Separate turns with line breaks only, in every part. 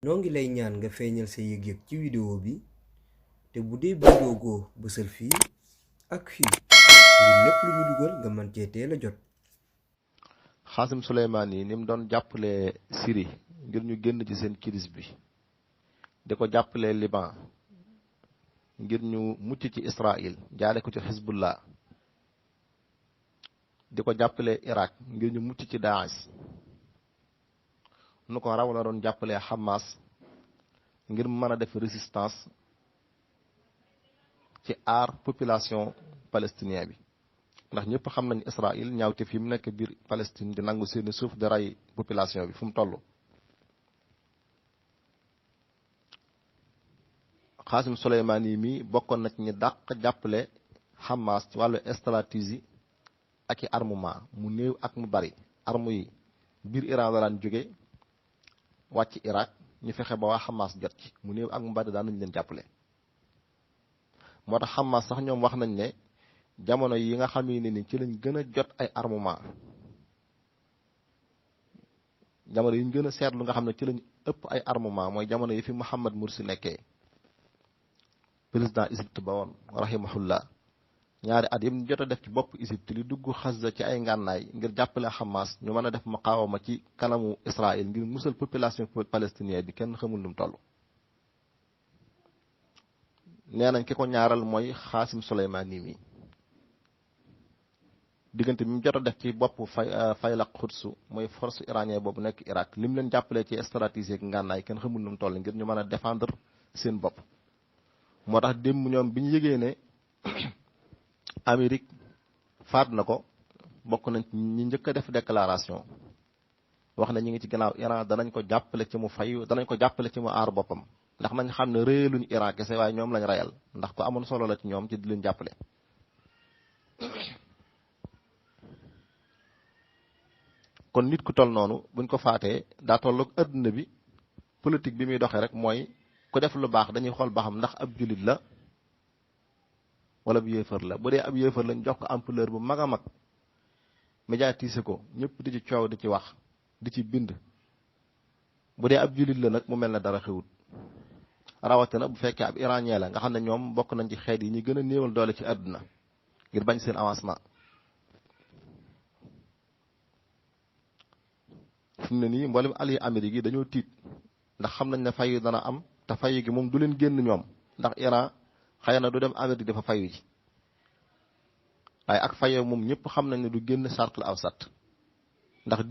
noo ngi lay ñaan nga feeñal sa yëg-yëg ci vidéo bi te bu dee bindoo ko bësal fii ak fii ngir lépp lu ñu dugal nga mën cee teel a jot.
Xaasim Suleymaan yi ni mu doon jàppale Syrie ngir ñu génn ci seen crise bi di ko jàppale Liban ngir ñu mucc ci Israël jaare ko ci Hezbollah di ko jàppale Irak ngir ñu mucc ci Daesh nu ko raw la doon jàppale Hamas ngir mën a def résistance ci aar population palestinienne bi ndax ñëpp xam nañ Israël ñaawte fi mu nekk biir Palestine di nangu seeni suuf di rey population bi fu mu toll. Xaasim Suleymaan yi mi bokkoon na ci ñi dàq jàppale Hamas ci wàllu stratégie ak i armement mu néew ak mu bari arme yi biir Iran la daan jóge wàcc Irak ñu fexe ba waa Hamas jot ci mu néew ak mu bari daan nañ leen jàppale. moo tax Hamas sax ñoom wax nañ ne jamono yi nga xam ne ni ci lañ gën a jot ay armement jamono yi ñu gën a seetlu nga xam ne ci lañ ëpp ay armement mooy jamono yi fi Mohamed Morsi nekkee président Égypte ba woon rahimahullah ñaari at yim jot a def ci bopp Égypte li dugg Gaza ci ay ngànnaay ngir jàppale Hamas ñu mën a def muqaawama ci kanamu Israël ngir musal population palestinienne bi kenn xamul nu mu toll. nee nañ ki ko ñaaral mooy Xaasim Suleymaan yi mi diggante bi mu jot a def ci bopp Faylaq Quds mooy force iranien boobu nekk Irak lim leen jàppalee ci stratégie ak ngànnaay kenn xamul nu mu toll ngir ñu mën a défendre seen bopp. moo tax démb ñoom bi ñu yëgee ne Amérique faat na ko bokk nañ ñi njëkk a def déclaration wax na ñu ngi ci gannaaw Iran danañ ko jàppale ci mu fayu danañ ko jàppale ci mu aar boppam ndax nañ xam ne réyaluñ Iran kese waaye ñoom lañ reyal ndax ko amoon solo la ci ñoom ci di leen jàppale. kon nit ku toll noonu buñ ko faatee daa tolloog adduna bi politique bi muy doxee rek mooy ku def lu baax dañuy xool ba xam ndax ab jullit la wala bu yéefar la bu dee ab yéefar lañ jox ko ampleur bu mag a mag médiatiser ko ñëpp di ci coow di ci wax di ci bind. bu dee ab jullit la nag mu mel ne dara xewut rawatina bu fekkee ab iranien la nga xam ne ñoom bokk nañ ci xeet yi ñi gën a néewal doole ci àdduna ngir bañ seen avancement. fi mu ne nii mboolem allié Amérique yi dañoo tiit ndax xam nañ ne fayu dana am te fayu gi moom du leen génn ñoom ndax Iran xëy na du dem Amérique dafa fayu ji waaye ak fayu moom ñëpp xam nañ ne du génn Charqul Awsat ndax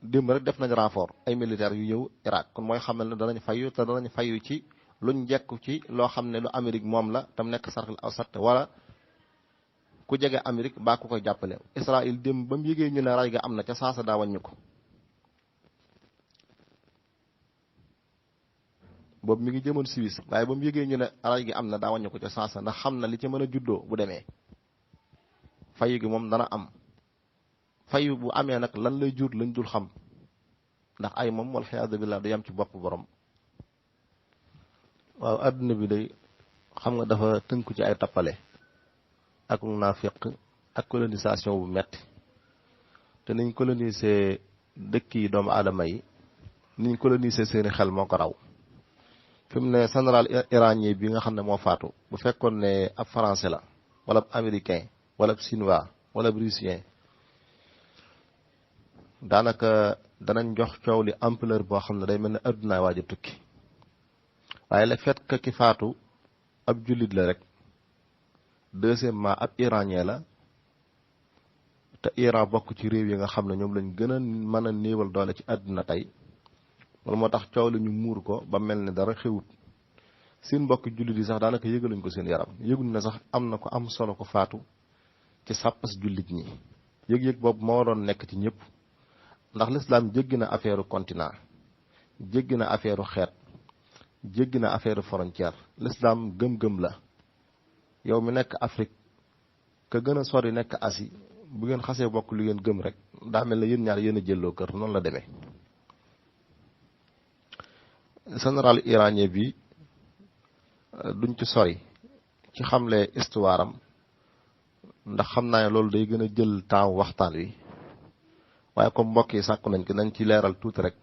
démb rek def nañ renfort ay militaires yu ñëw Irak kon mooy xamal ne danañ fayu te danañ fayu ci luñ jekku ci loo xam ne lu Amérique moom la tam nekk Charqul Awsat wala ku jege Amérique baa ku koy jàppale. Israël démb ba mu yëgee ñu ne ray ga am na ca saasa daa wàññi ko boobu mi ngi jëmoon Suisse waaye ba mu yëgee ñu ne ray gi am na daa wàññi ko ca saasa ndax xam na li ci mën a juddoo bu demee fayu gi moom dana am. fayu bu amee nag lan lay jur lañ dul xam ndax ay moom wal xiyaadu billah du yam ci bopp borom. waaw adduna bi day xam nga dafa tënku ci ay tappale ak naafiq ak colonisation bu metti te niñ coloniser dëkk yi doomu aadama yi niñ coloniser seeni xel moo ko raw. fi mu ne général iranien bi nga xam ne moo faatu bu fekkoon ne ab français la wala ab américain wala ab chinois wala ab russien daanaka danañ jox coow li ampleur boo xam ne day mel ne addunaay waaj a tukki waaye le fait que ki faatu ab jullit la rek deuxièmement ab iranien la te Iran bokk ci réew yi nga xam ne ñoom lañ gën a mën a néewal doole ci àdduna tey loolu moo tax coow li ñu muur ko ba mel ne dara xewut seen mbokk jullit yi sax daanaka yëgaluñ ko seen yaram yëguñ na sax am na ko am solo ko faatu ci sàppas jullit ñi yëg-yëg boobu moo waroon nekk ci ñëpp ndax l'islam jéggi na affaire continent jéggi na affaire xeet jéggi na affaire frontière l'islam gëm-gëm la yow mi nekk Afrique ka gën a sori nekk Asie bu ngeen xasee bokk lu ngeen gëm rek daa mel ne yéen ñaar yéen a jëlloo kër noonu la demee. général iranien bi duñ ci sori ci xamle histoire am ndax xam naa ne loolu day gën a jël temps waxtaan wi waaye comme mbokk yi sàkku nañ ko nañ ci leeral tuuti rek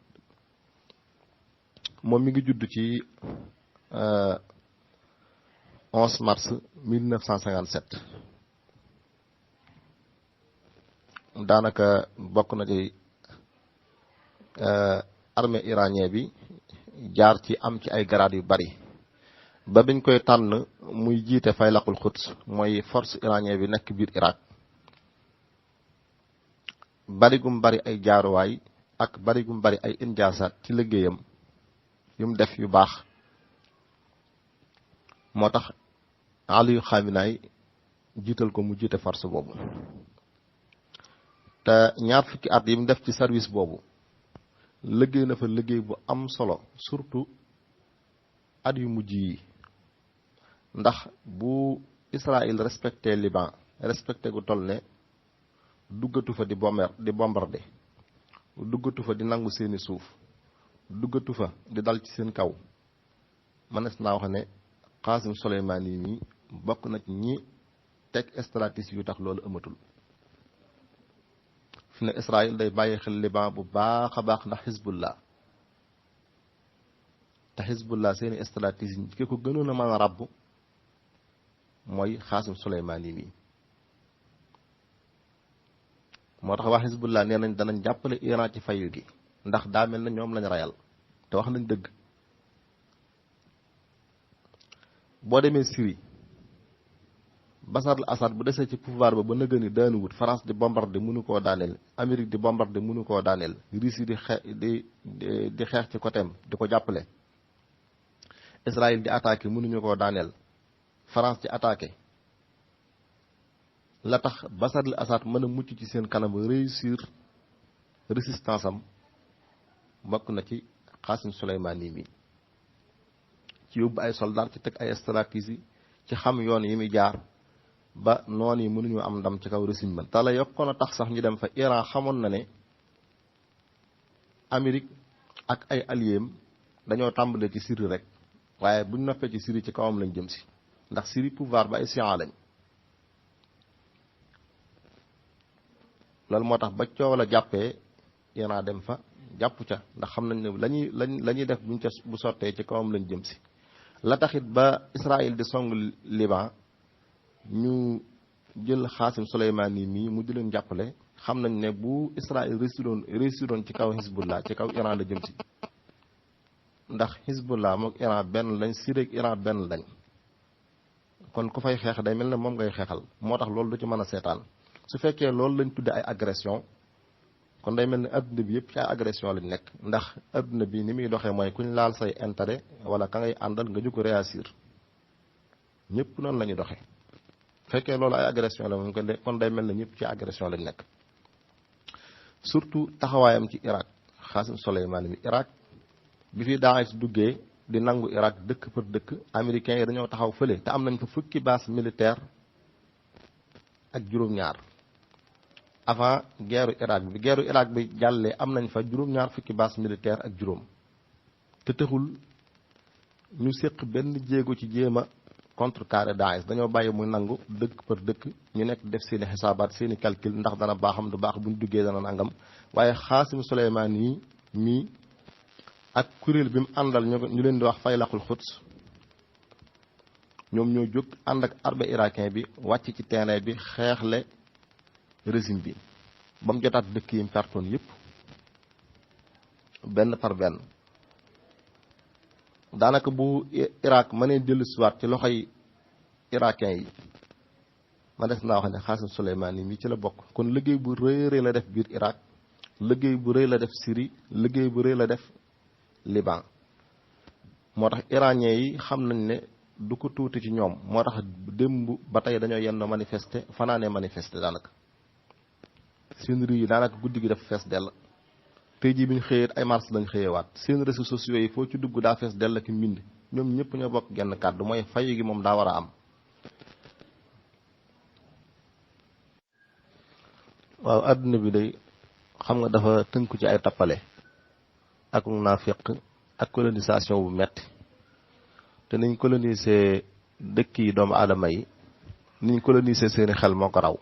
moom mi ngi judd ci 11 mars 1957 daanaka bokk na ci armée iranien bi jaar ci am ci ay grade yu bari ba biñ koy tànn muy jiite faylaqul Quds mooy force iranien bi nekk biir Irak bari gum bari ay jaaruwaay ak bari gum bari ay injaasaat ci liggéeyam yu mu def yu baax moo tax Aliyu Xaminaay jiital ko mu jiite force boobu te ñaar fukki at yi mu def ci service boobu liggéey na fa liggéey bu am solo surtout at yu mujj yi ndax bu Israël respecté Liban respecté gu toll ne duggatu fa di bombardé duggatu fa di nangu seeni suuf duggatu fa di dal ci seen kaw mënees naa wax ne Qasim Soleimani mi bokk na ci ñi teg stratégie yu tax loolu amatul fi ne Israël day bàyyi xel Liban bu baax a baax ndax Hezbollah te Hezbollah seeni stratégie ki ko gënoon a mën a ràbb mooy Qasim Soleimani mi moo tax waa Hezbollah nee nañ danañ jàppale Iran ci fayu gi ndax daa mel na ñoom lañ rayal te wax nañ dëgg boo demee Syrie Bachar al-Assad bu desee ci pouvoir ba nëgëni daanuwut France di bombardé mënu koo daaneel Amérique di bombardé mënu koo daaneel Russie di xeex ci côté am di ko jàppale Israël di attaqué mënuñu koo daaneel France di attaqué la tax Bachar al-Assad mën a mucc ci seen kanam réussir résistance am bokk na ci Qasim Soleimani mi ci yóbbu ay soldats ci teg ay stratégie ci xam yoon yi muy jaar ba noonu yi mënuñu am ndam ci kaw régime ba te la yokkoon a tax sax ñu dem fa Iran xamoon na ne Amérique ak ay alliés dañoo tàmbalee ci Syrie rek waaye buñ noppee ci Syrie ci kawam lañ jëm si ndax Syrie pouvoir ba ay chiites lañ loolu moo tax ba coow la jàppee Iran dem fa jàpp ca ndax xam nañ ne la ñuy def bu sottee ci kawam lañ jëm si la taxit ba Israël di song Liban ñu jël Qasim Soleimani mii mu di leen jàppale xam nañ ne bu Israël réussiroon ci kaw Hezbollah ci kaw Iran la jëm si ndax Hezbollah mook Iran benn lañ Syrie ak Iran benn lañ kon ku fay xeex day mel ne moom ngay xeexal moo tax loolu du ci mën a seetaan su fekkee loolu lañ tudde ay agression kon day mel ne adduna bi yëpp ci ay agression lañ nekk ndax adduna bi ni muy doxee mooy kuñ laal say intérêt wala ka ngay àndal nga ñu ko réussir ñëpp noonu la ñuy doxee fekkee loolu ay agression la moom kon day mel ne ñëpp ci agression lañ nekk surtout taxawaayam ci Irak Qasim Soleimani mi Irak bi fi Daesh duggee di nangu Irak dëkk par dëkk américains yi dañoo taxaw fële te am nañ fa fukki base militaire ak juróom-ñaar avant guerru Irak bi jàllee am nañ fa juróom-ñaar fukki base militaire ak juróom te taxul ñu séq benn jéego ci jéem a contrecarrer Daesh dañoo bàyyi muy nangu dëkk par dëkk ñu nekk def seeni xisaabaat seeni calcul ndax dana baaxam du baax buñ duggee dana nangam waaye Qasim Soleimani yi mii ak kuréel bi mu àndal ñu leen di wax faylaqul Quds ñoom ñoo jóg ànd ak armée irakien bi wàcc ci terrain bi xeexle régime bi ba mu jotaat dëkk yi mu pertoon yépp benn par benn daanaka bu Irak mënee dellusiwaat ci loxoy irakien yi ma des naa wax ne Qasim Soleimani mi ci la bokk kon liggéey bu rëy la def biir Irak liggéey bu rëy la def Syrie liggéey bu rëy la def Liban moo tax iranien yi xam nañ ne du ko tuuti ci ñoom moo tax démb ba tey dañoo yenn manifester fanaanee manifester daanaka seen rue yi daanaka guddi gi dafa fees dell tey jii bi ñu xëyee ay mars lañ xëyewaat seen réseaux sociaux yi foo ci dugg daa fees dell ki mbind ñoom ñëpp ñoo bokk genn kàddu mooy fayu gi moom daa war a am. waaw àdduna bi day xam nga dafa tënku ci ay tappale ak naafiq ak colonisation bu metti te niñ coloniser dëkk yi doomu aadama yi niñ coloniser seeni xel moo ko raw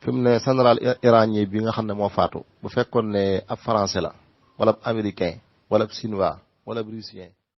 fi mu ne général iranien bi nga xam ne moo faatu bu fekkoon ne ab français la wala ab américain wala ab chinois wala russien